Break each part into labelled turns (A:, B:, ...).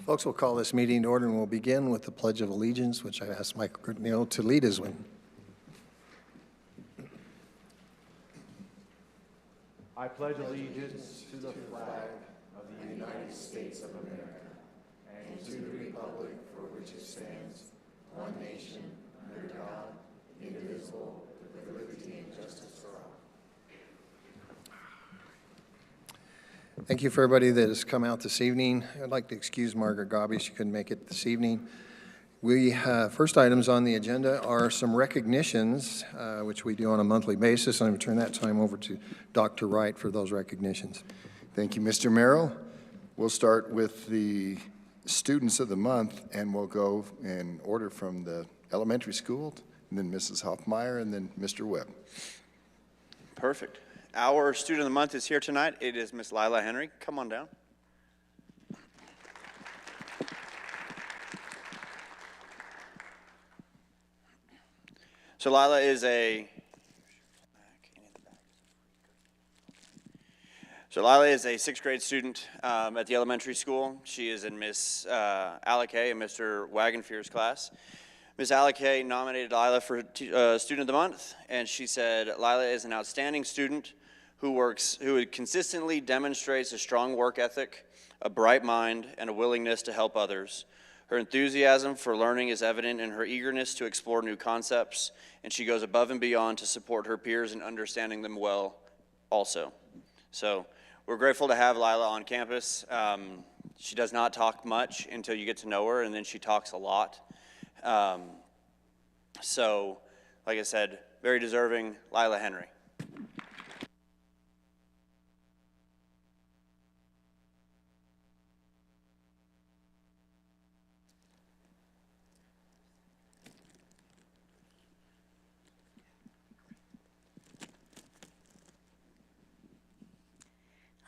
A: Folks, we'll call this meeting to order, and we'll begin with the Pledge of Allegiance, which I asked Mike Neal to lead us with.
B: I pledge allegiance to the flag of the United States of America and to the republic for which it stands, one nation, under God, indivisible, with liberty and justice for all.
A: Thank you for everybody that has come out this evening. I'd like to excuse Margaret Gobby. She couldn't make it this evening. First items on the agenda are some recognitions, which we do on a monthly basis. I'm going to turn that time over to Dr. Wright for those recognitions.
C: Thank you, Mr. Merrill. We'll start with the students of the month, and we'll go in order from the elementary school, and then Mrs. Hoffmeyer, and then Mr. Webb.
D: Perfect. Our student of the month is here tonight. It is Miss Lila Henry. Come on down. So Lila is a sixth grade student at the elementary school. She is in Miss Alakay and Mr. Wagenfear's class. Ms. Alakay nominated Lila for Student of the Month, and she said Lila is an outstanding student who consistently demonstrates a strong work ethic, a bright mind, and a willingness to help others. Her enthusiasm for learning is evident in her eagerness to explore new concepts, and she goes above and beyond to support her peers in understanding them well also. So we're grateful to have Lila on campus. She does not talk much until you get to know her, and then she talks a lot. So, like I said, very deserving, Lila Henry.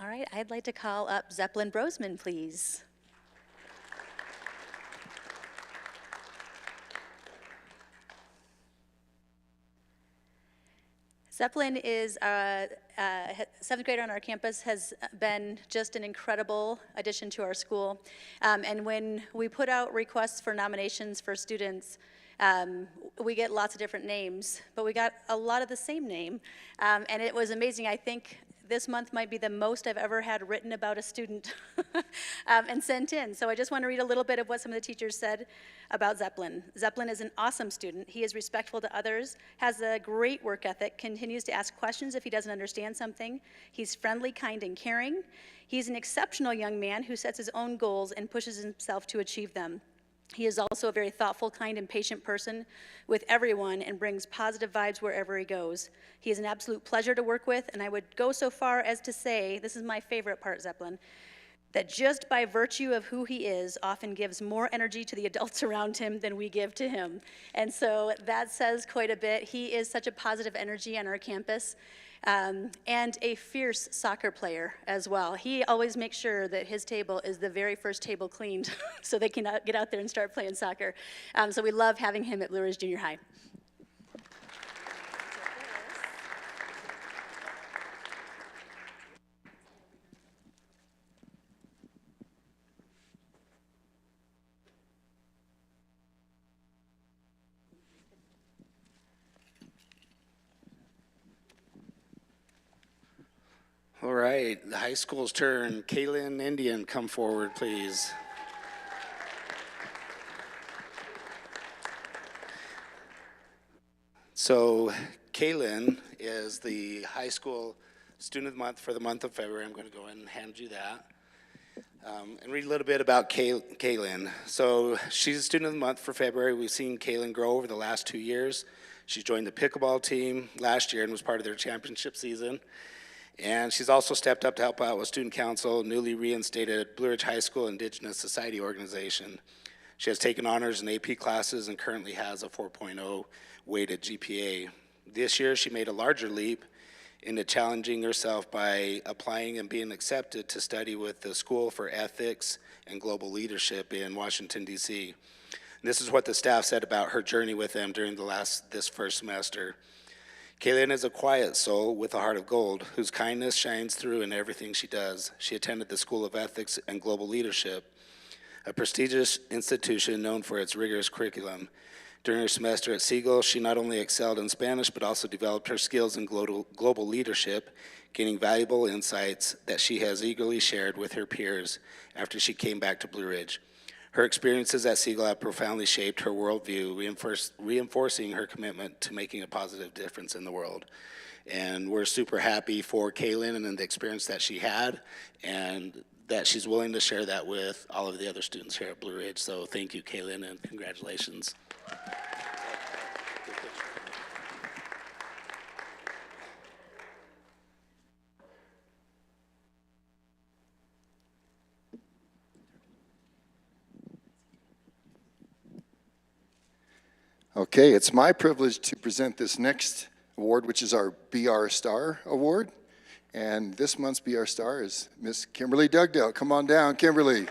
E: All right, I'd like to call up Zeppelin Brosman, please. Zeppelin is a seventh grader on our campus, has been just an incredible addition to our school. And when we put out requests for nominations for students, we get lots of different names, but we got a lot of the same name. And it was amazing. I think this month might be the most I've ever had written about a student and sent in. So I just want to read a little bit of what some of the teachers said about Zeppelin. Zeppelin is an awesome student. He is respectful to others, has a great work ethic, continues to ask questions if he doesn't understand something. He's friendly, kind, and caring. He's an exceptional young man who sets his own goals and pushes himself to achieve them. He is also a very thoughtful, kind, and patient person with everyone and brings positive vibes wherever he goes. He is an absolute pleasure to work with, and I would go so far as to say, this is my favorite part, Zeppelin, that just by virtue of who he is, often gives more energy to the adults around him than we give to him. And so that says quite a bit. He is such a positive energy on our campus. And a fierce soccer player as well. He always makes sure that his table is the very first table cleaned so they can get out there and start playing soccer. So we love having him at Blue Ridge Junior High.
F: All right, the high school's turn. Kaylin Indian, come forward, please. So Kaylin is the high school student of the month for the month of February. I'm going to go ahead and hand you that. And read a little bit about Kaylin. So she's a student of the month for February. We've seen Kaylin grow over the last 2 years. She's joined the pickleball team last year and was part of their championship season. And she's also stepped up to help out with student council, newly reinstated Blue Ridge High School Indigenous Society organization. She has taken honors in AP classes and currently has a 4.0 weighted GPA. This year, she made a larger leap into challenging herself by applying and being accepted to study with the School for Ethics and Global Leadership in Washington, D.C. This is what the staff said about her journey with them during this first semester. Kaylin is a quiet soul with a heart of gold, whose kindness shines through in everything she does. She attended the School of Ethics and Global Leadership. a prestigious institution known for its rigorous curriculum. During her semester at Siegel, she not only excelled in Spanish, but also developed her skills in global leadership, gaining valuable insights that she has eagerly shared with her peers after she came back to Blue Ridge. Her experiences at Siegel have profoundly shaped her worldview, reinforcing her commitment to making a positive difference in the world. And we're super happy for Kaylin and the experience that she had, and that she's willing to share that with all of the other students here at Blue Ridge. So thank you, Kaylin, and congratulations.
C: Okay, it's my privilege to present this next award, which is our BR Star Award. And this month's BR Star is Miss Kimberly Dugdale. Come on down, Kimberly.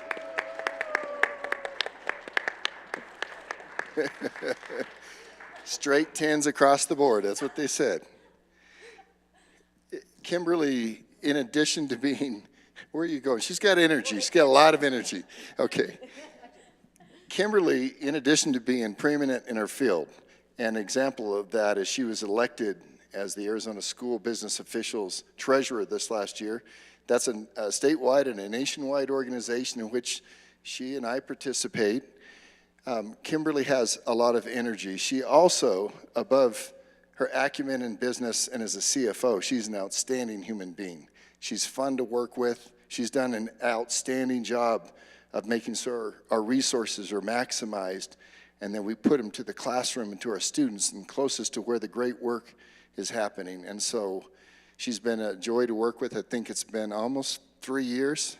C: Straight 10s across the board, that's what they said. Kimberly, in addition to being, where are you going? She's got energy, she's got a lot of energy. Okay. Kimberly, in addition to being preeminent in her field, an example of that is she was elected as the Arizona School Business Officials Treasurer this last year. That's a statewide and a nationwide organization in which she and I participate. Kimberly has a lot of energy. She also, above her acumen in business and as a CFO, she's an outstanding human being. She's fun to work with. She's done an outstanding job of making sure our resources are maximized, and then we put them to the classroom and to our students and closest to where the great work is happening. And so she's been a joy to work with. I think it's been almost 3 years,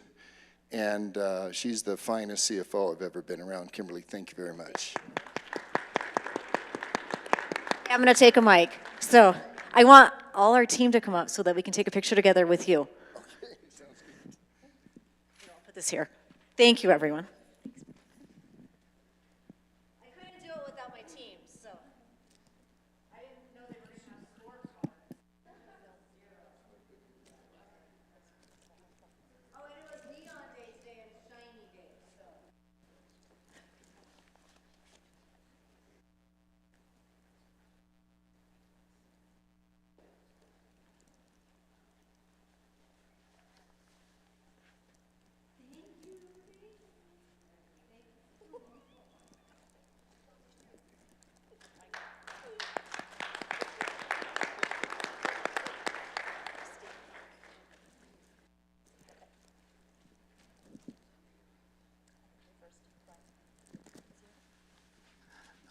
C: and she's the finest CFO I've ever been around. Kimberly, thank you very much.
G: I'm going to take a mic. So I want all our team to come up so that we can take a picture together with you.
C: Okay, sounds good.
G: I'll put this here. Thank you, everyone. I couldn't do it without my team, so I didn't know they were going to have sports on it. Oh, and it was neon days today and shiny days, so.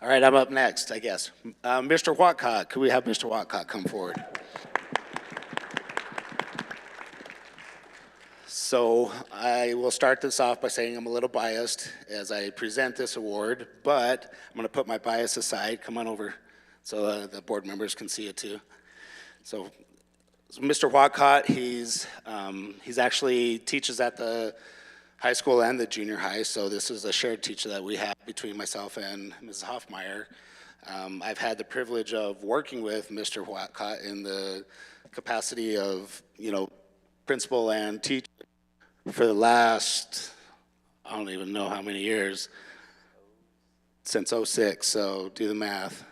F: All right, I'm up next, I guess. Mr. Watcott, could we have Mr. Watcott come forward? So I will start this off by saying I'm a little biased as I present this award, but I'm going to put my bias aside. Come on over so the board members can see it too. So Mr. Watcott, he's actually teaches at the high school and the junior high, so this is a shared teacher that we have between myself and Mrs. Hoffmeyer. I've had the privilege of working with Mr. Watcott in the capacity of, principal and teacher for the last, I don't even know how many years, since '06, so do the math.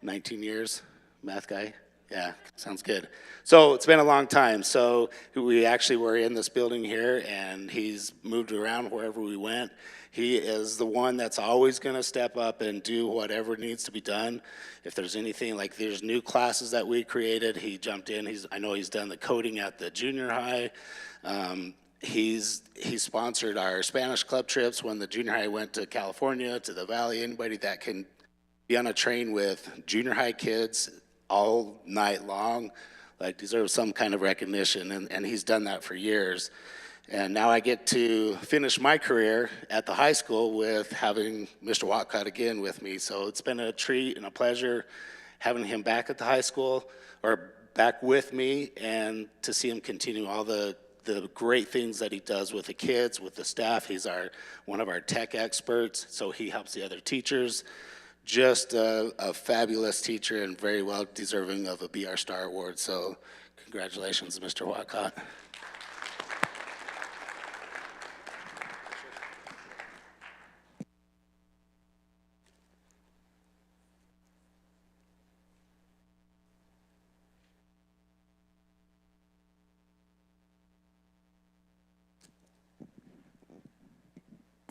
F: 19 years, math guy? Yeah, sounds good. So it's been a long time. So we actually were in this building here, and he's moved around wherever we went. He is the one that's always going to step up and do whatever needs to be done. If there's anything, like there's new classes that we created, he jumped in. I know he's done the coding at the junior high. He sponsored our Spanish club trips when the junior high went to California, to the Valley. Anybody that can be on a train with junior high kids all night long, like, deserves some kind of recognition, and he's done that for years. And now I get to finish my career at the high school with having Mr. Watcott again with me. So it's been a treat and a pleasure having him back at the high school, or back with me, and to see him continue all the great things that he does with the kids, with the staff. He's one of our tech experts, so he helps the other teachers. Just a fabulous teacher and very well deserving of a BR Star Award. So congratulations, Mr. Watcott.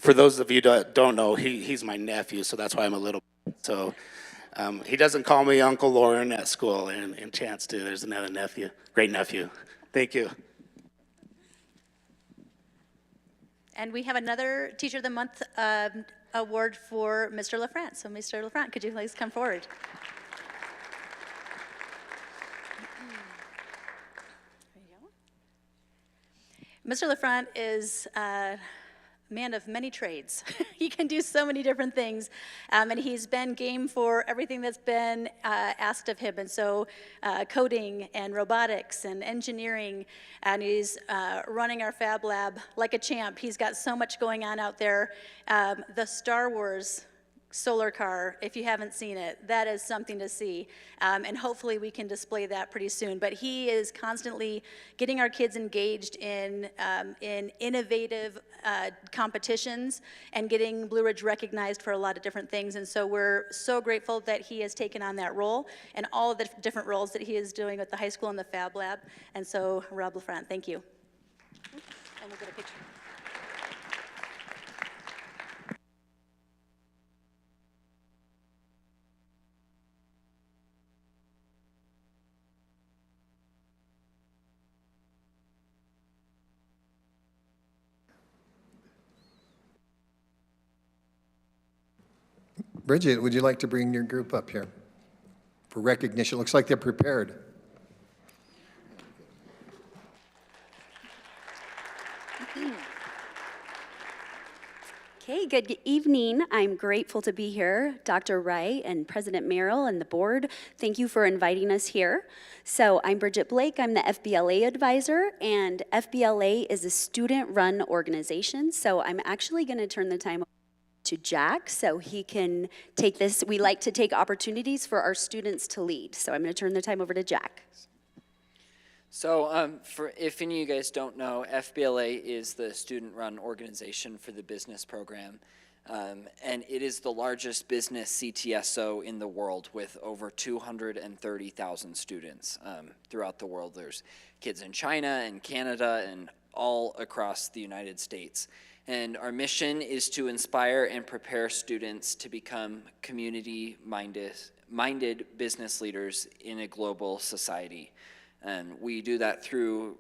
F: for those of you that don't know, he's my nephew, so that's why I'm a little, so he doesn't call me Uncle Lauren at school, and Chance too. There's another nephew, great nephew. Thank you.
E: And we have another Teacher of the Month award for Mr. LaFrance. So Mr. LaFrance, could you please come forward? There you go. Mr. LaFrance is a man of many trades. He can do so many different things, and he's been game for everything that's been asked of him, and so coding and robotics and engineering, and he's running our Fab Lab like a champ. He's got so much going on out there. The Star Wars solar car, if you haven't seen it, that is something to see, and hopefully we can display that pretty soon. But he is constantly getting our kids engaged in innovative competitions and getting Blue Ridge recognized for a lot of different things, and so we're so grateful that he has taken on that role and all of the different roles that he is doing at the high school and the Fab Lab. And so, Rob LaFrance, thank you. And we'll get a picture.
A: Bridget, would you like to bring your group up here for recognition? Looks like they're prepared.
H: Okay, good evening. I'm grateful to be here. Dr. Wright and President Merrill and the board, thank you for inviting us here. So I'm Bridget Blake. I'm the FBLA advisor, and FBLA is a student-run organization. So I'm actually going to turn the time to Jack so he can take this. We like to take opportunities for our students to lead. So I'm going to turn the time over to Jack.
I: So if any of you guys don't know, FBLA is the student-run organization for the business program, and it is the largest business CTSO in the world with over 230,000 students throughout the world. There's kids in China and Canada and all across the United States. And our mission is to inspire and prepare students to become community-minded business leaders in a global society. And we do that through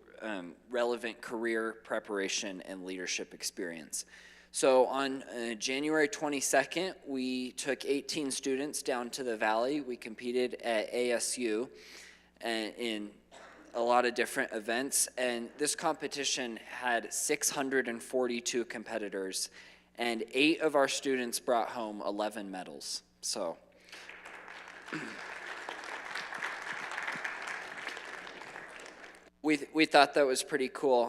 I: relevant career preparation and leadership experience. So on January 22nd, we took 18 students down to the Valley. We competed at ASU in a lot of different events, and this competition had 642 competitors, and 8 of our students brought home 11 medals. So we thought that was pretty cool.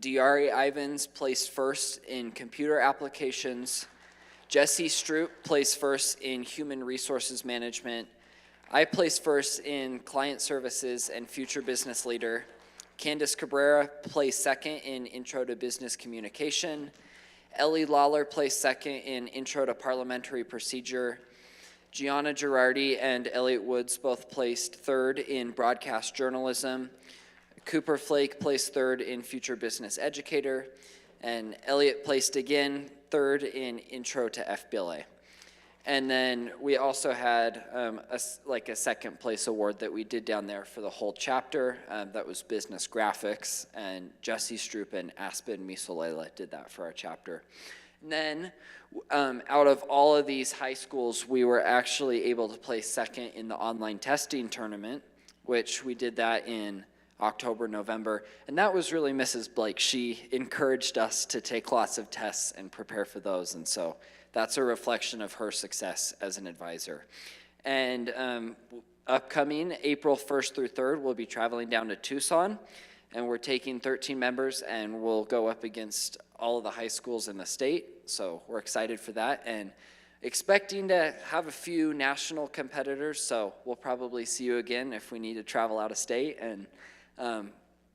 I: Diari Ivans placed first in computer applications. Jesse Stroop placed first in human resources management. I placed first in client services and future business leader. Candace Cabrera placed second in intro to business communication. Ellie Lawler placed second in intro to parliamentary procedure. Gianna Girardi and Elliot Woods both placed third in broadcast journalism. Cooper Flake placed third in future business educator. And Elliot placed again third in intro to FBLA. And then we also had a second place award that we did down there for the whole chapter. That was business graphics, and Jesse Stroop and Aspen Misolela did that for our chapter. And then out of all of these high schools, we were actually able to place second in the online testing tournament, which we did that in October, November, and that was really Mrs. Blake. She encouraged us to take lots of tests and prepare for those, and so that's a reflection of her success as an advisor. And upcoming April 1st through 3rd, we'll be traveling down to Tucson, and we're taking 13 members, and we'll go up against all of the high schools in the state, so we're excited for that, and expecting to have a few national competitors, so we'll probably see you again if we need to travel out of state, and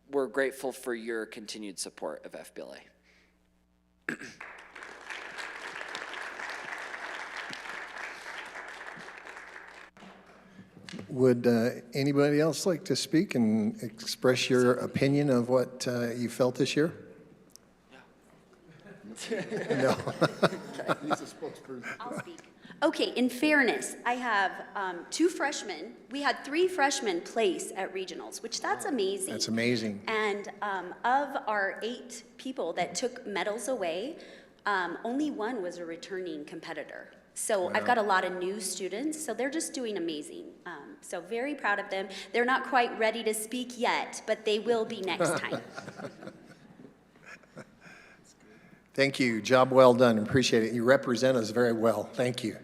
I: we're grateful for your continued support of FBLA.
A: Would anybody else like to speak and express your opinion of what you felt this year? No.
H: I'll speak. Okay, in fairness, I have 2 freshmen. We had 3 freshmen place at regionals, which that's amazing.
A: That's amazing.
H: And of our 8 people that took medals away, only 1 was a returning competitor. So I've got a lot of new students, so they're just doing amazing. So very proud of them. They're not quite ready to speak yet, but they will be next time.
A: Thank you. Job well done. Appreciate it. You represent us very well. Thank you.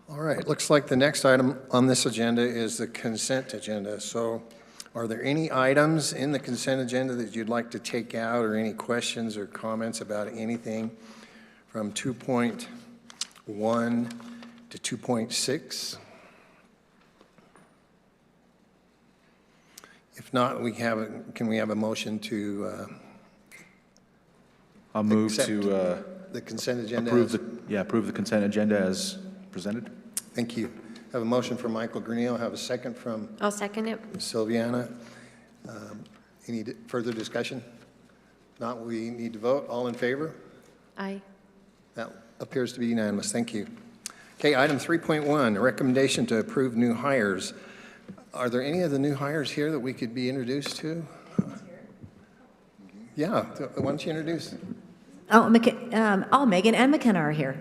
A: All right. Looks like the next item on this agenda is the consent agenda. So are there any items in the consent agenda that you'd like to take out, or any questions or comments about anything from 2.1 to 2.6? If not, can we have a motion to
B: I'll move
A: accept
B: to
A: the consent agenda?
B: approve the consent agenda as presented.
A: Thank you. Have a motion from Michael Grunio, have a second from
G: I'll second it.
A: Sylviana. Any further discussion? Not, we need to vote. All in favor?
G: Aye.
A: That appears to be unanimous. Thank you. Okay, item 3.1, a recommendation to approve new hires. Are there any of the new hires here that we could be introduced to? Yeah, why don't you introduce?
G: Megan and McKenna are here.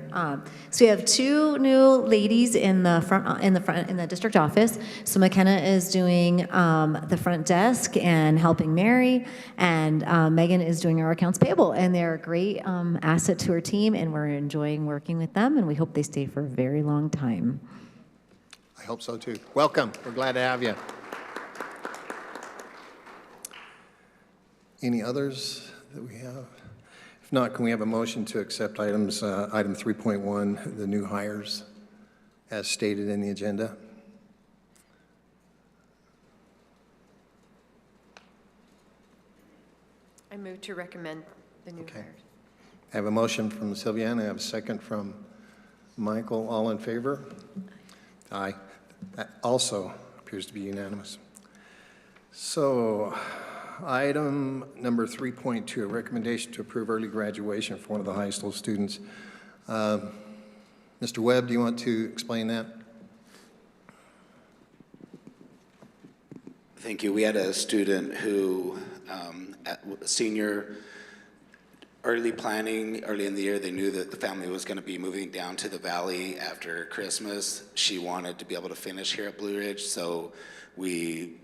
G: So we have 2 new ladies in the district office. So McKenna is doing the front desk and helping Mary, and Megan is doing our accounts payable. And they're a great asset to our team, and we're enjoying working with them, and we hope they stay for a very long time.
A: I hope so too. Welcome. We're glad to have you. Any others that we have? If not, can we have a motion to accept item 3.1, the new hires, as stated in the agenda?
J: I move to recommend the new
A: Okay.
J: hires.
A: I have a motion from Sylviana. I have a second from Michael. All in favor? Aye. That also appears to be unanimous. So, item number 3.2, a recommendation to approve early graduation for one of the high school students. Mr. Webb, do you want to explain that?
F: Thank you. We had a student who, senior, early planning, early in the year, they knew that the family was going to be moving down to the valley after Christmas. She wanted to be able to finish here at Blue Ridge, so we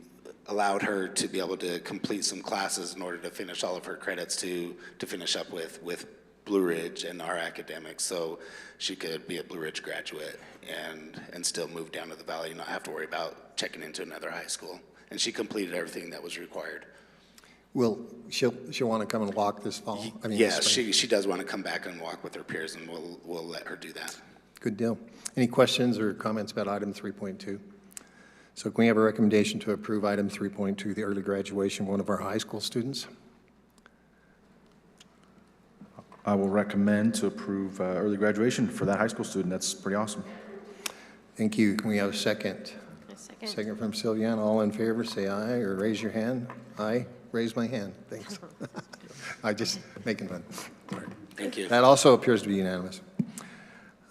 F: allowed her to be able to complete some classes in order to finish all of her credits to finish up with Blue Ridge and our academics, so she could be a Blue Ridge graduate and still move down to the valley and not have to worry about checking into another high school. And she completed everything that was required.
A: Well, she'll want to come and walk this fall?
F: Yes,
A: this spring.
F: she does want to come back and walk with her peers, and we'll let her do that.
A: Good deal. Any questions or comments about item 3.2? So can we have a recommendation to approve item 3.2, the early graduation of one of our high school students?
B: I will recommend to approve early graduation for that high school student. That's pretty awesome.
A: Thank you. Can we have a second?
J: A second.
A: Second from Sylviana. All in favor, say aye or raise your hand. Aye. Raise my hand. Thanks. I'm just making fun. All right.
F: Thank you.
A: That also appears to be unanimous.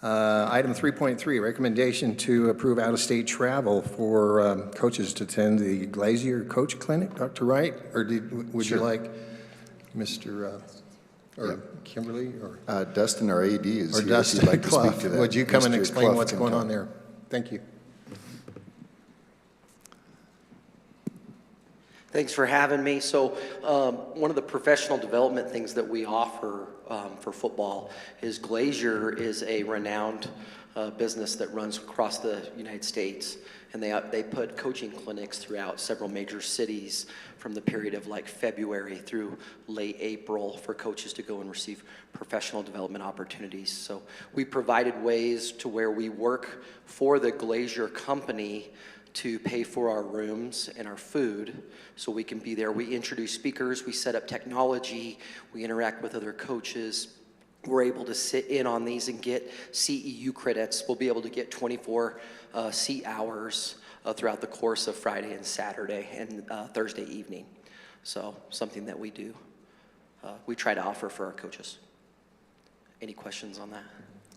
A: Item 3.3, recommendation to approve out-of-state travel for coaches to attend the Glazier Coach Clinic. Dr. Wright, or would you like Mr. or Kimberly or
C: Dustin, our AD, is
A: or
C: here.
A: Dustin
C: If you'd like to
A: Clough?
C: speak to that.
A: Would you come and
C: Mr.
A: explain
C: Clough
A: what's
C: can
A: going
C: come.
A: on there? Thank you.
K: Thanks for having me. So one of the professional development things that we offer for football is Glazier is a renowned business that runs across the United States. And they put coaching clinics throughout several major cities from the period of like February through late April for coaches to go and receive professional development opportunities. So we provided ways to where we work for the Glazier company to pay for our rooms and our food so we can be there. We introduce speakers, we set up technology, we interact with other coaches. We're able to sit in on these and get CEU credits. We'll be able to get 24 seat hours throughout the course of Friday and Saturday and Thursday evening. So something that we do, we try to offer for our coaches. Any questions on that?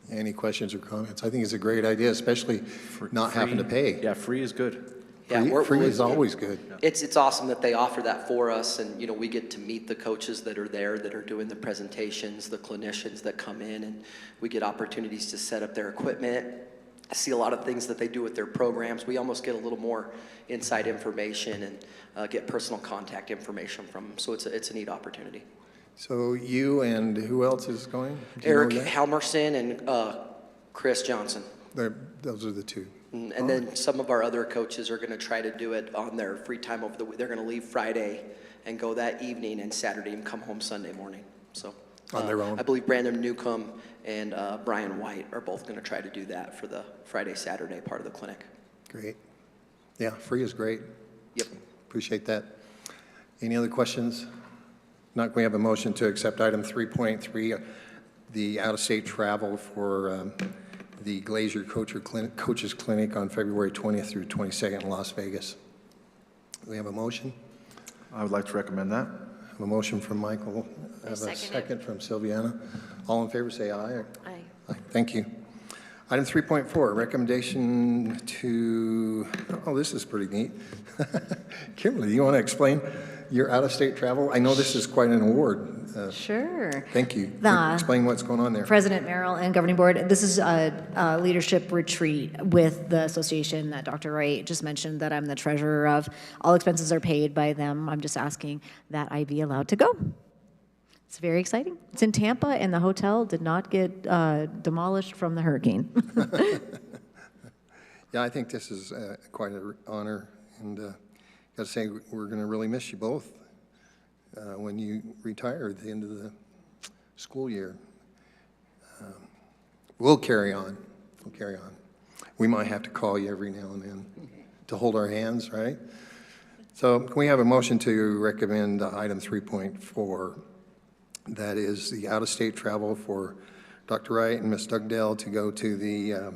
A: Any questions or comments? I think it's a great idea, especially not having to pay.
B: Yeah, free is good.
K: Yeah,
A: Free is always good.
K: It's awesome that they offer that for us, and we get to meet the coaches that are there, that are doing the presentations, the clinicians that come in, and we get opportunities to set up their equipment, see a lot of things that they do with their programs. We almost get a little more inside information and get personal contact information from them. So it's a neat opportunity.
A: So you and who else is going? Do you
K: Eric
A: know that?
K: Halmerson and Chris Johnson.
A: Those are the two.
K: And then some of our other coaches are going to try to do it on their free time over the week. They're going to leave Friday and go that evening and Saturday and come home Sunday morning. So
A: On their own?
K: I believe Brandon Newcomb and Brian White are both going to try to do that for the Friday, Saturday part of the clinic.
A: Great. Yeah, free is great.
K: Yep.
A: Appreciate that. Any other questions? Not, we have a motion to accept item 3.3, the out-of-state travel for the Glazier Coaches Clinic on February 20th through 22nd in Las Vegas. We have a motion.
B: I would like to recommend that.
A: I have a motion from Michael. I have a
J: second it.
A: second from Sylviana. All in favor, say aye.
J: Aye.
A: Aye. Thank you. Item 3.4, recommendation to, oh, this is pretty neat. Kimberly, you want to explain your out-of-state travel? I know this is quite an award.
G: Sure.
A: Thank you.
G: The-
A: Explain what's going on there.
G: President Merrill and Governing Board, this is a leadership retreat with the association that Dr. Wright just mentioned that I'm the treasurer of. All expenses are paid by them. I'm just asking that I be allowed to go. It's very exciting. It's in Tampa, and the hotel did not get demolished from the hurricane.
A: Yeah, I think this is quite an honor, and got to say, we're going to really miss you both when you retire at the end of the school year. We'll carry on. We'll carry on. We might have to call you every now and then to hold our hands, right? So can we have a motion to recommend item 3.4? That is the out-of-state travel for Dr. Wright and Ms. Dugdale to go to the,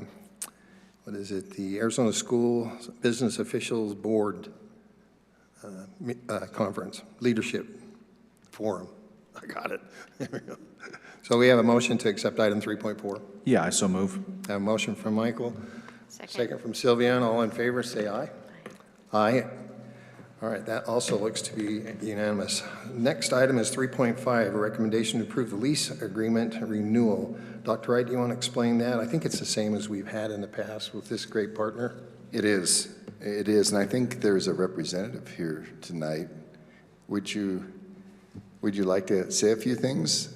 A: the Arizona School Business Officials Board Conference, Leadership Forum. I got it. There we go. So we have a motion to accept item 3.4.
B: Yeah, I so move.
A: I have a motion from Michael.
J: Second.
A: Second from Sylviana. All in favor, say aye. Aye. All right, that also looks to be unanimous. Next item is 3.5, a recommendation to approve the lease agreement renewal. Dr. Wright, do you want to explain that? I think it's the same as we've had in the past with this great partner.
L: It is, and I think there's a representative here tonight. Would you like to say a few things?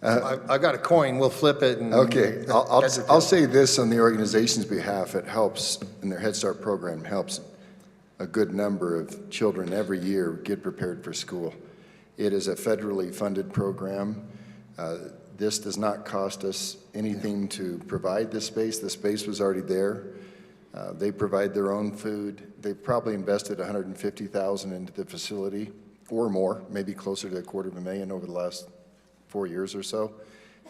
A: I got a coin, we'll flip it. And
L: Okay, I'll say this on the organization's behalf. It helps, and their Head Start program helps a good number of children every year get prepared for school. It is a federally funded program. This does not cost us anything to provide this space. The space was already there. They provide their own food. They've probably invested $150,000 into the facility or more, maybe closer to $250,000 over the last 4 years or so.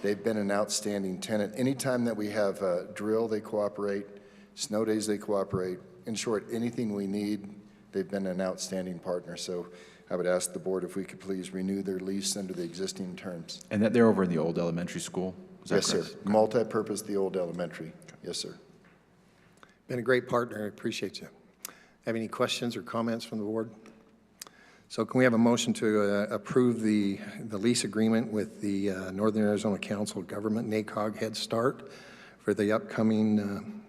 L: They've been an outstanding tenant. Anytime that we have a drill, they cooperate. Snow days, they cooperate. In short, anything we need, they've been an outstanding partner. So I would ask the board if we could please renew their lease under the existing terms.
B: And that they're over in the old elementary school? Is that
L: Yes, sir.
B: correct?
L: Multi-purpose, the old elementary. Yes, sir.
A: Been a great partner, I appreciate you. Have any questions or comments from the board? So can we have a motion to approve the lease agreement with the Northern Arizona Council of Government, NACOG Head Start, for the upcoming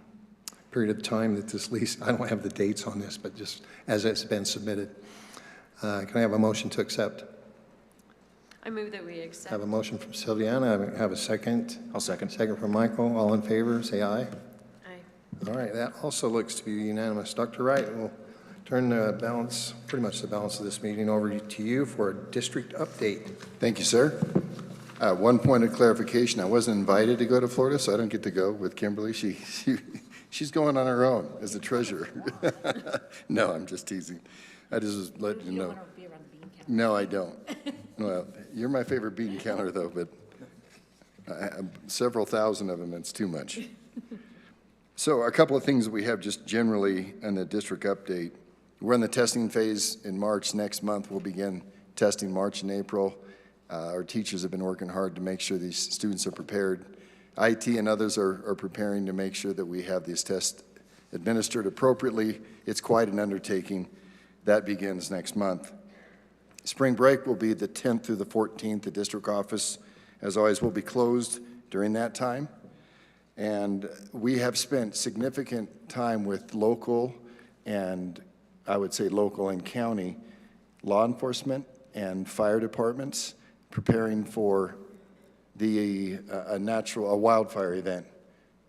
A: period of time that this lease, I don't have the dates on this, but just as it's been submitted. Can I have a motion to accept?
J: I move that we
A: I
J: accept.
A: have a motion from Sylviana, I have a second.
B: I'll second.
A: Second from Michael, all in favor, say aye.
J: Aye.
A: All right, that also looks to be unanimous. Dr. Wright, we'll turn the balance, pretty much the balance of this meeting over to you for a district update.
L: Thank you, sir. One point of clarification, I wasn't invited to go to Florida, so I don't get to go with Kimberly. She's going on her own as the treasurer. No, I'm just teasing. I just was letting you know. No, I don't. Well, you're my favorite bean counter, though, but several thousand of them, it's too much. So a couple of things that we have just generally in the district update. We're in the testing phase in March. Next month, we'll begin testing March and April. Our teachers have been working hard to make sure these students are prepared. IT and others are preparing to make sure that we have these tests administered appropriately. It's quite an undertaking. That begins next month. Spring break will be the 10th through the 14th. The district office, as always, will be closed during that time. And we have spent significant time with local and, I would say, local and county law enforcement and fire departments preparing for a wildfire event.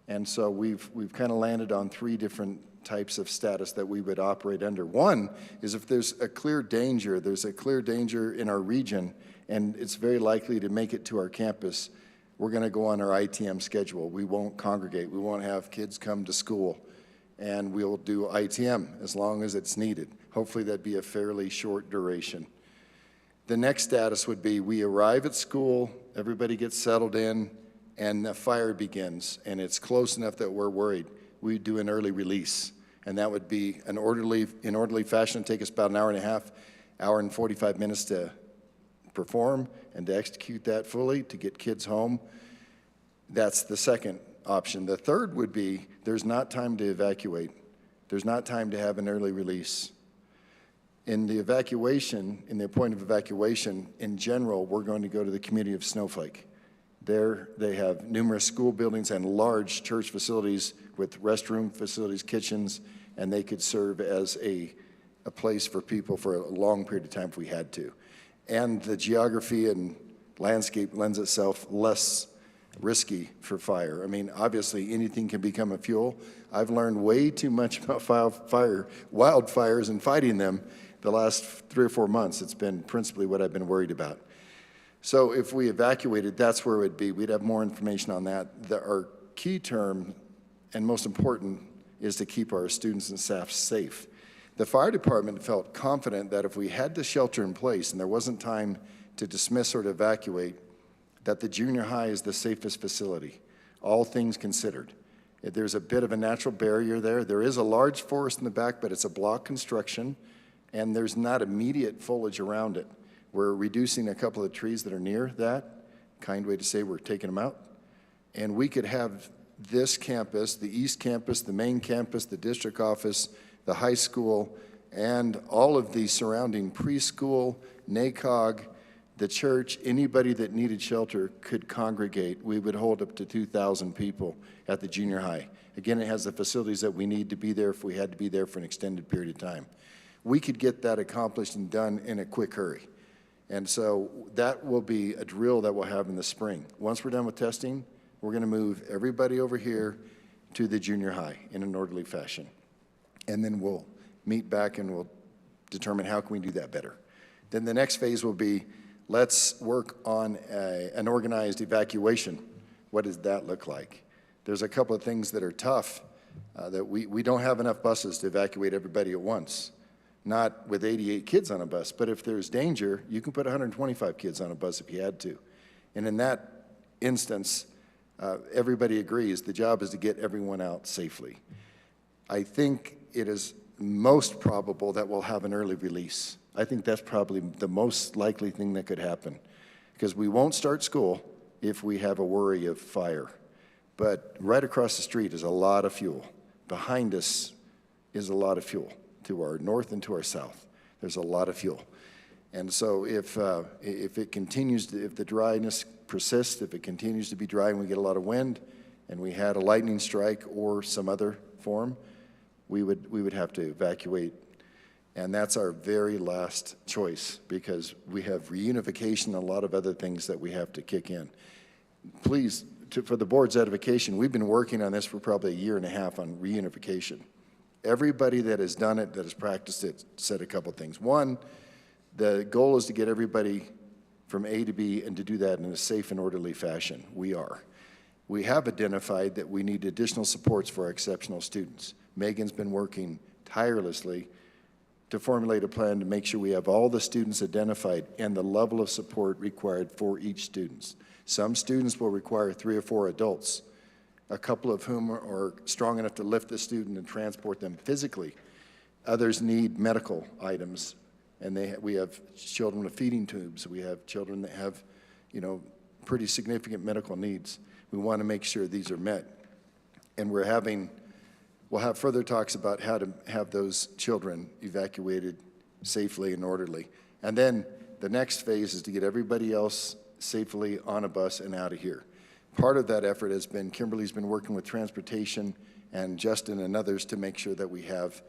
L: And so we've kind of landed on 3 different types of status that we would operate under. One is if there's a clear danger in our region, and it's very likely to make it to our campus, we're going to go on our ITM schedule. We won't congregate. We won't have kids come to school, and we'll do ITM as long as it's needed. Hopefully that'd be a fairly short duration. The next status would be we arrive at school, everybody gets settled in, and the fire begins, and it's close enough that we're worried. We do an early release, and that would be in orderly fashion. It'd take us about an hour and a half, hour and 45 minutes to perform and to execute that fully, to get kids home. That's the second option. The third would be there's not time to evacuate. There's not time to have an early release. In the evacuation, in the point of evacuation, in general, we're going to go to the community of Snowflake. There, they have numerous school buildings and large church facilities with restroom facilities, kitchens, and they could serve as a place for people for a long period of time if we had to. And the geography and landscape lends itself less risky for fire. I mean, obviously, anything can become a fuel. I've learned way too much about wildfires and fighting them the last 3 or 4 months. It's been principally what I've been worried about. So if we evacuated, that's where it would be. We'd have more information on that. Our key term, and most important, is to keep our students and staff safe. The fire department felt confident that if we had to shelter in place and there wasn't time to dismiss or to evacuate, that the junior high is the safest facility, all things considered. There's a bit of a natural barrier there. There is a large forest in the back, but it's a block construction, and there's not immediate foliage around it. We're reducing a couple of trees that are near that, kind way to say we're taking them out. And we could have this campus, the East Campus, the main campus, the district office, the high school, and all of the surrounding preschool, NACOG, the church, anybody that needed shelter could congregate. We would hold up to 2,000 people at the junior high. Again, it has the facilities that we need to be there if we had to be there for an extended period of time. We could get that accomplished and done in a quick hurry. And so that will be a drill that we'll have in the spring. Once we're done with testing, we're going to move everybody over here to the junior high in an orderly fashion. And then we'll meet back and we'll determine how can we do that better. Then the next phase will be, let's work on an organized evacuation. What does that look like? There's a couple of things that are tough, that we don't have enough buses to evacuate everybody at once. Not with 88 kids on a bus, but if there's danger, you can put 125 kids on a bus if you had to. And in that instance, everybody agrees the job is to get everyone out safely. I think it is most probable that we'll have an early release. I think that's probably the most likely thing that could happen, because we won't start school if we have a worry of fire. But right across the street is a lot of fuel. Behind us is a lot of fuel. To our north and to our south, there's a lot of fuel. And so if it continues, if the dryness persists, if it continues to be dry and we get a lot of wind, and we had a lightning strike or some other form, we would have to evacuate. And that's our very last choice, because we have reunification and a lot of other things that we have to kick in. Please, for the board's edification, we've been working on this for probably 1.5 years on reunification. Everybody that has done it, that has practiced it, said a couple things. One, the goal is to get everybody from A to B and to do that in a safe and orderly fashion. We are. We have identified that we need additional supports for our exceptional students. Megan's been working tirelessly to formulate a plan to make sure we have all the students identified and the level of support required for each student. Some students will require 3 or 4 adults a couple of whom are strong enough to lift the student and transport them physically. Others need medical items, and we have children with feeding tubes. We have children that have, pretty significant medical needs. We want to make sure these are met. And we'll have further talks about how to have those children evacuated safely and orderly. And then the next phase is to get everybody else safely on a bus and out of here. Part of that effort has been, Kimberly's been working with transportation and Justin and others to make sure that we have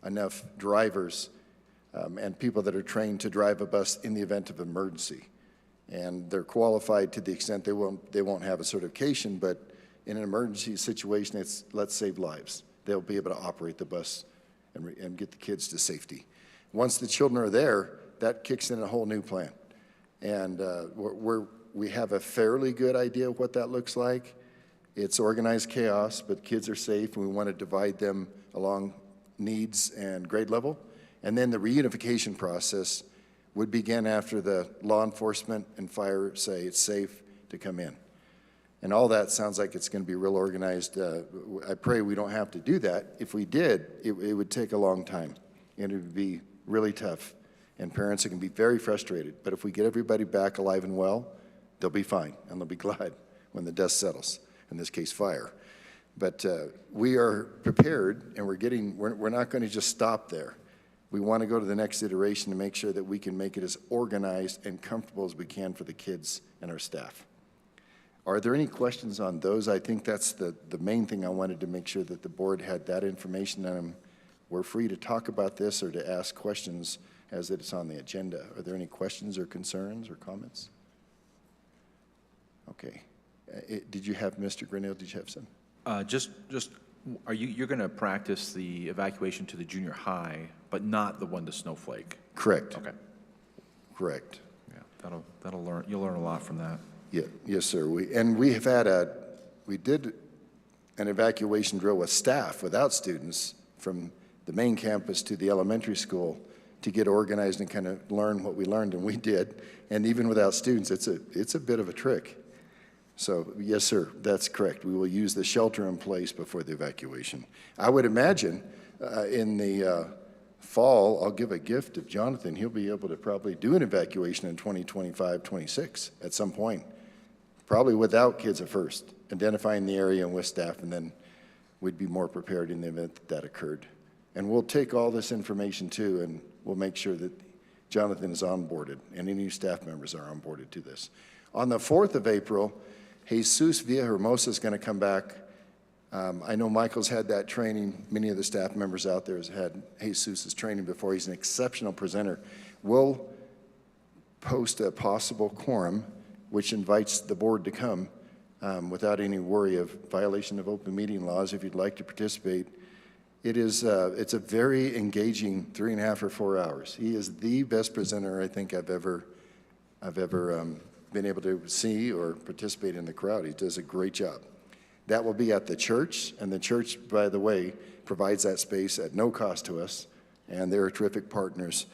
L: enough drivers and people that are trained to drive a bus in the event of emergency. And they're qualified to the extent they won't have a certification, but in an emergency situation, it's let's save lives. They'll be able to operate the bus and get the kids to safety. Once the children are there, that kicks in a whole new plan. And we have a fairly good idea of what that looks like. It's organized chaos, but kids are safe, and we want to divide them along needs and grade level. And then the reunification process would begin after the law enforcement and fire say it's safe to come in. And all that sounds like it's going to be real organized. I pray we don't have to do that. If we did, it would take a long time, and it would be really tough. And parents are going to be very frustrated. But if we get everybody back alive and well, they'll be fine, and they'll be glad when the dust settles, in this case, fire. But we are prepared, and we're not going to just stop there. We want to go to the next iteration to make sure that we can make it as organized and comfortable as we can for the kids and our staff. Are there any questions on those? I think that's the main thing I wanted to make sure that the board had that information, and we're free to talk about this or to ask questions as it's on the agenda. Are there any questions or concerns or comments? Okay. Did you have, Mr. Grinnell, did you have some?
M: You're going to practice the evacuation to the junior high, but not the one to Snowflake?
L: Correct.
M: Okay.
L: Correct.
M: Yeah, you'll learn a lot from that.
L: Yeah, yes, sir. We did an evacuation drill with staff, without students, from the main campus to the elementary school to get organized and kind of learn what we learned, and we did. And even without students, it's a bit of a trick. So, yes, sir, that's correct. We will use the shelter in place before the evacuation. I would imagine in the fall, I'll give a gift of Jonathan. He'll be able to probably do an evacuation in 2025, 26 at some point, probably without kids at first, identifying the area and with staff, and then we'd be more prepared in the event that occurred. And we'll take all this information too, and we'll make sure that Jonathan is onboarded and any staff members are onboarded to this. On the 4th of April, Jesus Villahermosa is going to come back. I know Michael's had that training. Many of the staff members out there has had Jesus' training before. He's an exceptional presenter. We'll post a possible quorum, which invites the board to come without any worry of violation of open meeting laws if you'd like to participate. It's a very engaging 3.5 or 4 hours. He is the best presenter I think I've ever been able to see or participate in the crowd. He does a great job. That will be at the church, and the church, by the way, provides that space at no cost to us, and they're terrific partners,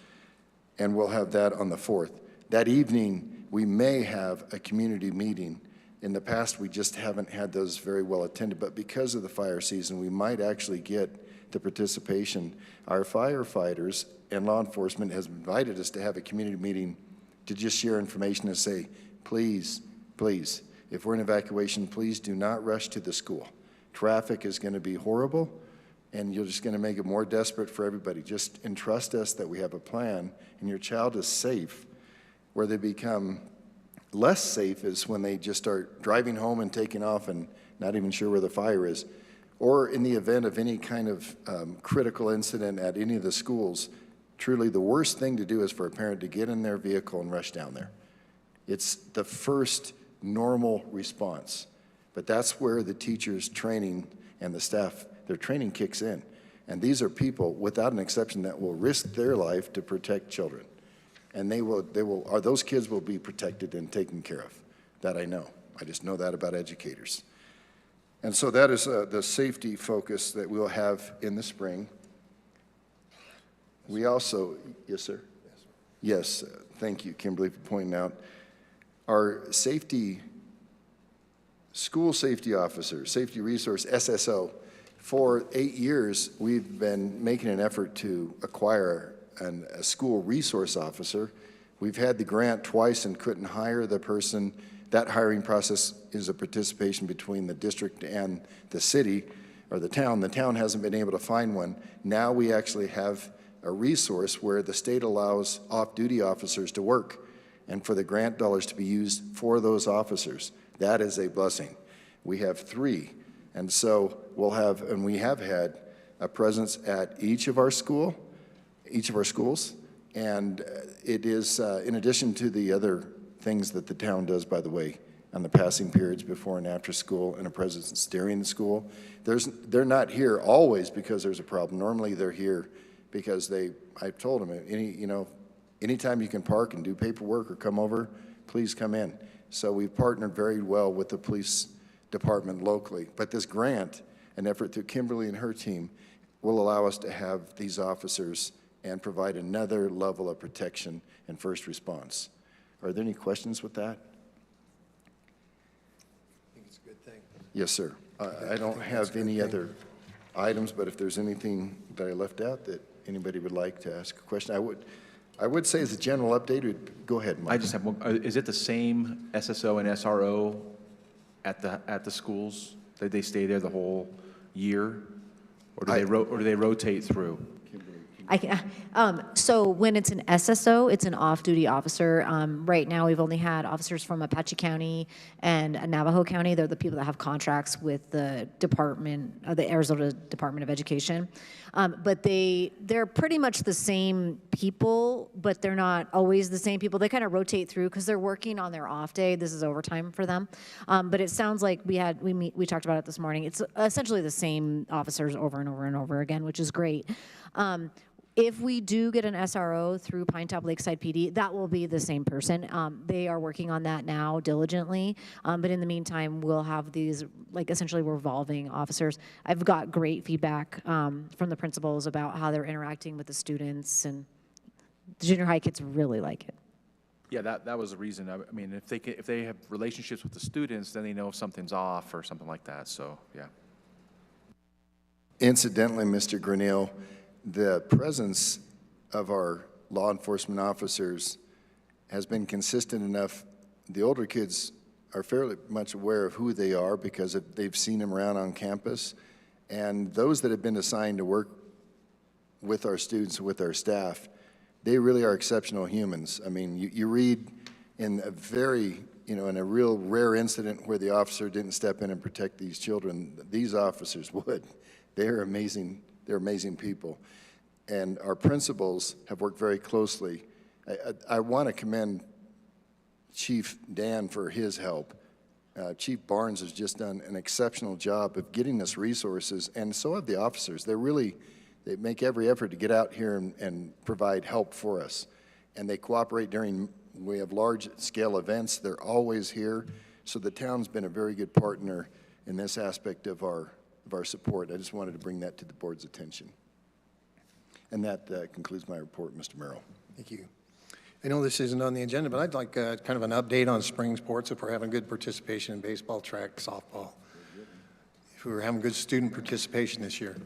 L: and we'll have that on the 4th. That evening, we may have a community meeting. In the past, we just haven't had those very well attended, but because of the fire season, we might actually get the participation. Our firefighters and law enforcement has invited us to have a community meeting to just share information and say, please, please, if we're in evacuation, please do not rush to the school. Traffic is going to be horrible, and you're just going to make it more desperate for everybody. Just entrust us that we have a plan, and your child is safe. Where they become less safe is when they just start driving home and taking off and not even sure where the fire is. Or in the event of any kind of critical incident at any of the schools, truly the worst thing to do is for a parent to get in their vehicle and rush down there. It's the first normal response, but that's where the teachers' training and the staff, their training kicks in. And these are people, without an exception, that will risk their life to protect children. And those kids will be protected and taken care of. That I know. I just know that about educators. And so that is the safety focus that we'll have in the spring. We also, yes, sir? Yes, thank you, Kimberly, for pointing out. Our safety School safety officer, safety resource, SSO. For 8 years, we've been making an effort to acquire a school resource officer. We've had the grant twice and couldn't hire the person. That hiring process is a participation between the district and the city or the town. The town hasn't been able to find one. Now we actually have a resource where the state allows off-duty officers to work and for the grant dollars to be used for those officers. That is a blessing. We have 3, and so we'll have, and we have had a presence at each of our schools, and it is, in addition to the other things that the town does, by the way, on the passing periods before and after school, and a presence during the school. They're not here always because there's a problem. Normally they're here because I've told them, anytime you can park and do paperwork or come over, please come in. So we've partnered very well with the police department locally. But this grant, an effort through Kimberly and her team, will allow us to have these officers and provide another level of protection and first response. Are there any questions with that?
A: I think it's a good thing.
L: Yes, sir. I don't have any other items, but if there's anything that I left out that anybody would like to ask a question, I would say as a general update, go ahead, Mike.
M: I just have one, is it the same SSO and SRO at the schools? Did they stay there the whole year? Or do they rotate through?
G: So when it's an SSO, it's an off-duty officer. Right now, we've only had officers from Apache County and Navajo County. They're the people that have contracts with the the Arizona Department of Education. But they're pretty much the same people, but they're not always the same people. They kind of rotate through because they're working on their off day. This is overtime for them. But it sounds like we talked about it this morning. It's essentially the same officers over and over and over again, which is great. If we do get an SRO through Pine Top Lakeside PD, that will be the same person. They are working on that now diligently, but in the meantime, we'll have these essentially revolving officers. I've got great feedback from the principals about how they're interacting with the students, and the junior high kids really like it.
M: Yeah, that was the reason. I mean, if they have relationships with the students, then they know if something's off or something like that, so, yeah.
L: Incidentally, Mr. Grinnell, the presence of our law enforcement officers has been consistent enough. The older kids are fairly much aware of who they are because they've seen them around on campus. And those that have been assigned to work with our students, with our staff, they really are exceptional humans. I mean, you read in a very, in a real rare incident where the officer didn't step in and protect these children, these officers would. They're amazing. They're amazing people. And our principals have worked very closely. I want to commend Chief Dan for his help. Chief Barnes has just done an exceptional job of getting us resources, and so have the officers. They make every effort to get out here and provide help for us. And they cooperate we have large-scale events. They're always here. So the town's been a very good partner in this aspect of our support. I just wanted to bring that to the board's attention. And that concludes my report, Mr. Merrill.
A: Thank you. I know this isn't on the agenda, but I'd like kind of an update on spring sports, if we're having good participation in baseball, track, softball, if we're having good student participation this year.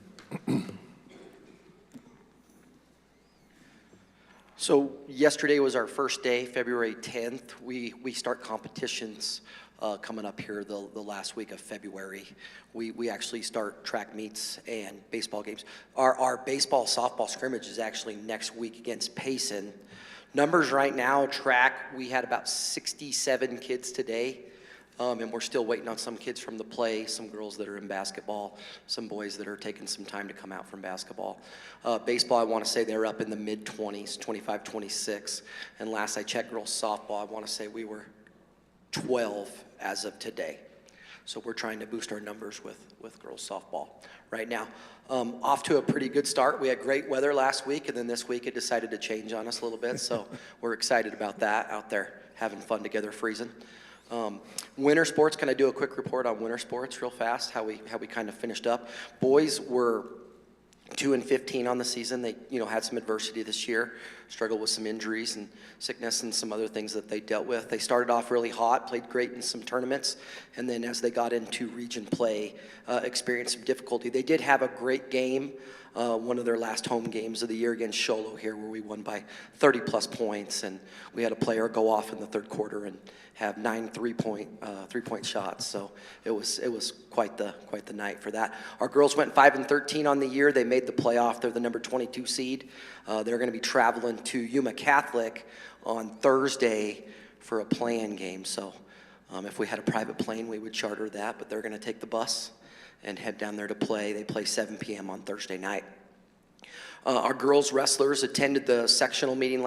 K: So yesterday was our first day, February 10th. We start competitions coming up here the last week of February. We actually start track meets and baseball games. Our baseball softball scrimmage is actually next week against Payson. Numbers right now, track, we had about 67 kids today. And we're still waiting on some kids from the play, some girls that are in basketball, some boys that are taking some time to come out from basketball. Baseball, I want to say they're up in the mid-20s, 25, 26. And last I checked girls softball, I want to say we were 12 as of today. So we're trying to boost our numbers with girls softball right now. Off to a pretty good start. We had great weather last week, and then this week it decided to change on us a little bit. So we're excited about that, out there having fun together, freezing. Winter sports, can I do a quick report on winter sports real fast, how we kind of finished up? Boys were 2-15 on the season. They had some adversity this year. struggled with some injuries and sickness and some other things that they dealt with. They started off really hot, played great in some tournaments, and then as they got into region play, experienced some difficulty. They did have a great game, one of their last home games of the year against Sholo here, where we won by 30-plus points, and we had a player go off in the third quarter and have 9 three-point shots. So it was quite the night for that. Our girls went 5-13 on the year. They made the playoff. They're the number 22 seed. They're going to be traveling to Yuma Catholic on Thursday for a play-in game. So if we had a private plane, we would charter that, but they're going to take the bus and head down there to play. They play 7 p.m. on Thursday night. Our girls wrestlers attended the sectional meeting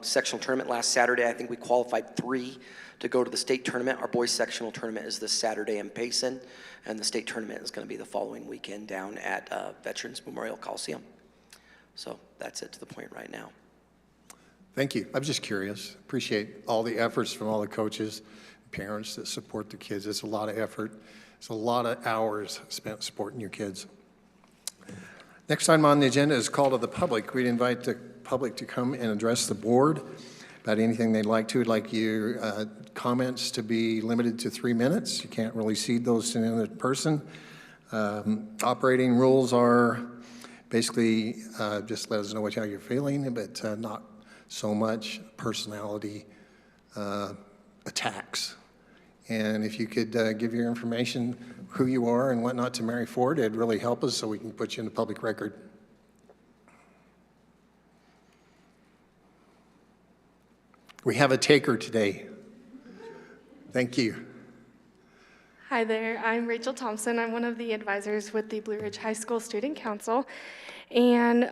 K: sectional tournament last Saturday. I think we qualified 3 to go to the state tournament. Our boys sectional tournament is this Saturday in Payson, and the state tournament is going to be the following weekend down at Veterans Memorial Coliseum. So that's it to the point right now.
A: Thank you. I'm just curious. Appreciate all the efforts from all the coaches, parents that support the kids. It's a lot of effort. It's a lot of hours spent supporting your kids. Next item on the agenda is call to the public. We'd invite the public to come and address the board about anything they'd like to. We'd like your comments to be limited to 3 minutes. You can't really cede those to another person. Operating rules are basically just let us know how you're feeling, but not so much personality attacks. And if you could give your information, who you are and whatnot to Mary Ford, it'd really help us so we can put you in the public record. We have a taker today. Thank you.
N: Hi there, I'm Rachel Thompson. I'm one of the advisors with the Blue Ridge High School Student Council. And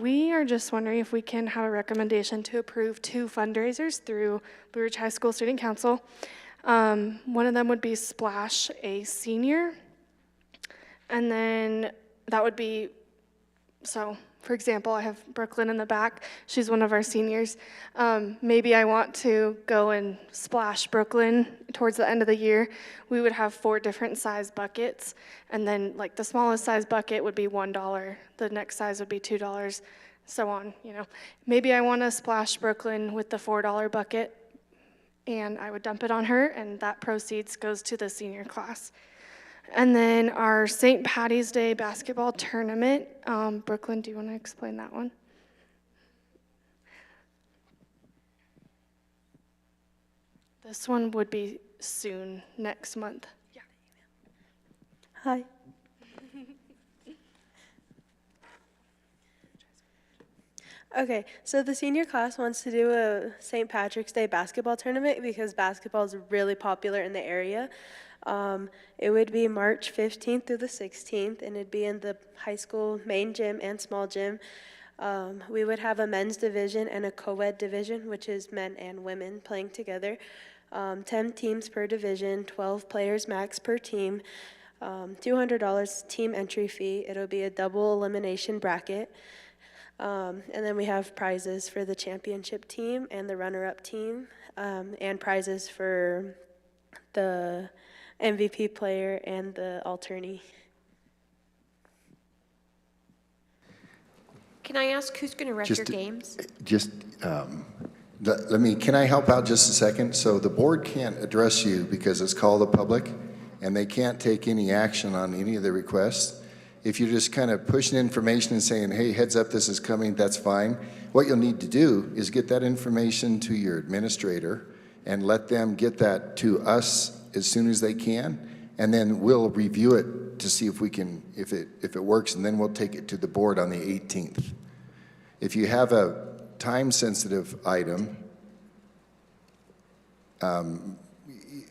N: we are just wondering if we can have a recommendation to approve 2 fundraisers through Blue Ridge High School Student Council. One of them would be Splash a Senior. And then that would be, so for example, I have Brooklyn in the back. She's one of our seniors. Maybe I want to go and splash Brooklyn towards the end of the year. We would have 4 different size buckets. And then like the smallest size bucket would be $1. The next size would be $2, so on, you know. Maybe I want to splash Brooklyn with the $4 bucket, and I would dump it on her, and that proceeds goes to the senior class. And then our St. Patty's Day basketball tournament. Brooklyn, do you want to explain that one? This one would be soon, next month. Yeah.
O: Hi. Okay, so the senior class wants to do a St. Patrick's Day basketball tournament because basketball is really popular in the area. It would be March 15th through the 16th, and it'd be in the high school main gym and small gym. We would have a men's division and a co-ed division, which is men and women playing together. 10 teams per division, 12 players max per team, $200 team entry fee. It'll be a double elimination bracket. And then we have prizes for the championship team and the runner-up team, and prizes for the MVP player and the alternate.
J: Can I ask who's going to ref your games?
L: Can I help out just a second? So the board can't address you because it's called the public, and they can't take any action on any of the requests. If you're just kind of pushing information and saying, hey, heads up, this is coming, that's fine. What you'll need to do is get that information to your administrator and let them get that to us as soon as they can, and then we'll review it to see if we can, if it works, and then we'll take it to the board on the 18th. If you have a time-sensitive item,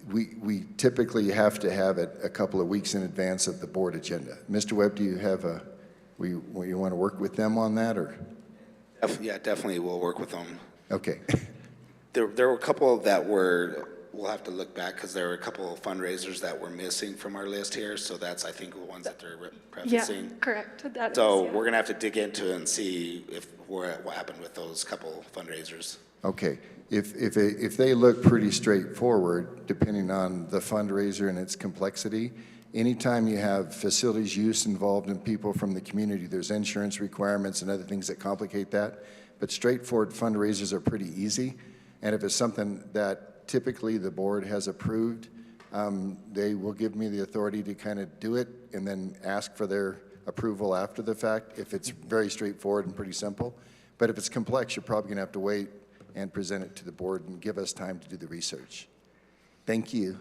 L: we typically have to have it a couple of weeks in advance of the board agenda. Mr. Webb, do you have you want to work with them on that, or?
F: Yeah, definitely we'll work with them.
L: Okay.
F: There were a couple that we'll have to look back because there were a couple of fundraisers that were missing from our list here. So that's, I think, the ones that they're prefacing.
N: Yeah, correct.
F: So we're going to have to dig into it and see what happened with those couple fundraisers.
L: Okay. If they look pretty straightforward, depending on the fundraiser and its complexity, Anytime you have facilities use involved in people from the community, there's insurance requirements and other things that complicate that. But straightforward fundraisers are pretty easy. And if it's something that typically the board has approved, they will give me the authority to kind of do it and then ask for their approval after the fact if it's very straightforward and pretty simple. But if it's complex, you're probably going to have to wait and present it to the board and give us time to do the research. Thank you.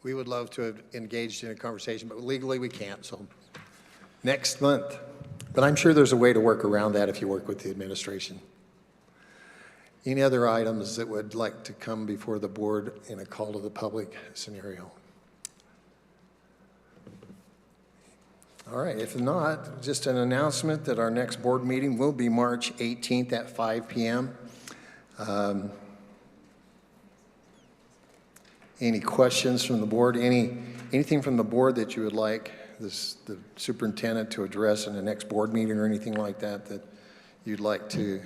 A: We would love to have engaged in a conversation, but legally we can't, so next month. But I'm sure there's a way to work around that if you work with the administration. Any other items that would like to come before the board in a call to the public scenario? All right, if not, just an announcement that our next board meeting will be March 18th at 5 p.m. Any questions from the board? Anything from the board that you would like the superintendent to address in the next board meeting or anything like that that you'd like to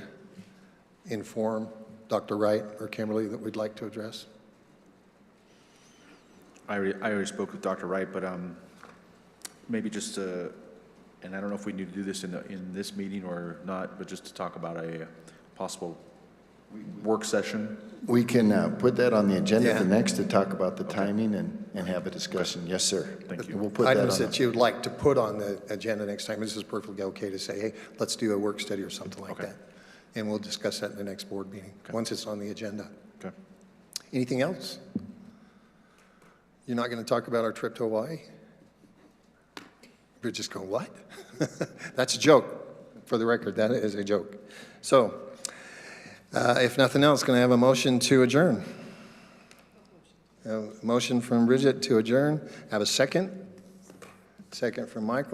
A: inform Dr. Wright or Kimberly that we'd like to address?
M: I already spoke with Dr. Wright, but maybe just and I don't know if we need to do this in this meeting or not, but just to talk about a possible work session.
L: We can put that on the agenda for
A: Yeah.
L: next to talk about the timing and have a discussion. Yes, sir.
M: Thank you.
L: We'll put
A: Items
L: that on.
A: that you would like to put on the agenda next time. This is perfectly okay to say, hey, let's do a work study or something like
M: Okay.
A: that. And we'll discuss that in the next board meeting, once it's on the agenda.
M: Okay.
A: Anything else? You're not going to talk about our trip to Hawaii? You're just going, what? That's a joke. For the record, that is a joke. So, if nothing else, can I have a motion to adjourn? A motion from Bridget to adjourn. Have a second? Second from Michael.